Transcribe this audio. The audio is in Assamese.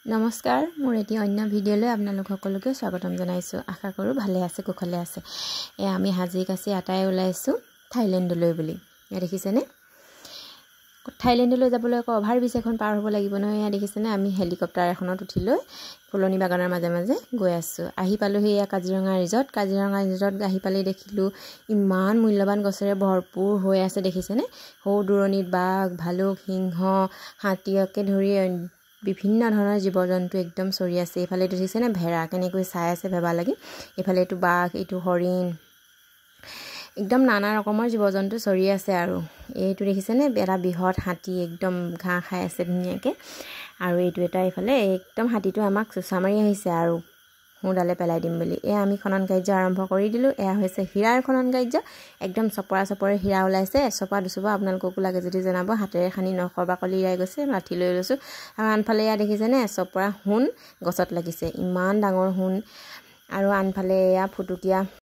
নমস্কাৰ মোৰ এটি অন্য ভিডিঅ'লৈ আপোনালোক সকলোকে স্বাগতম জনাইছো আশা কৰো ভালে আছে কুশলে আছে আমি হাজি কাছি আটাই ওলাইছো থাইলেণ্ডলৈ বুলি দেখিছেনে থাইলেণ্ডলৈ যাবলৈ অভাৰ ব্ৰিজ এখন পাৰ হ'ব লাগিব নহয় দেখিছেনে আমি হেলিকপ্টাৰ এখনত উঠি লৈ ফুলনি বাগানৰ মাজে মাজে গৈ আছো আহি পালো হেয়া কাজিৰঙা ৰিজৰ্ট আহি পালে দেখিলো ইমান মূল্যবান গছৰে ভৰপুৰ হৈ আছে দেখিছেনে হৌ দূৰণিত বাঘ ভালুক সিংহ হাতীকে ধৰি বিভিন্ন ধৰণৰ জীৱ-জন্তু একদম চৰি আছে এফালে দেখিছেনে ভেড়া কেনেকৈ চাই আছে ভেবা লাগি এফালে এটো বাঘ এটো হৰিণ একদম নানা ৰকমৰ জীৱ-জন্তু চৰি আছে আৰু এইটো দেখিছেনে বেৰা বিহত হাতী একদম ঘাঁ খাই আছে ধুনিয়াকে আৰু এইটো এটা এফালে একদম হাতীটো আমাক চুচা মাৰি আহিছে আৰু হুঁডালে পেলাই দিম বুলি আমি খনন কাৰ্য আৰম্ভ কৰি দিলো এয়া হৈছে হীৰাৰ খনন কাৰ্য একদম চপৰে হীৰা ওলাইছে এচপা দুচপা আপোনালোককো লাগে যদি জনাব হাতেৰে খানি নখৰ বাকলি ইৰাই গৈছে মাটি লৈ লৈছো আৰু আনফালে ইয়া দেখিছেনে এচপৰা হুন গছত লাগিছে ইমান ডাঙৰ হুন আৰু আনফালে ইয়া ফুটুকিয়া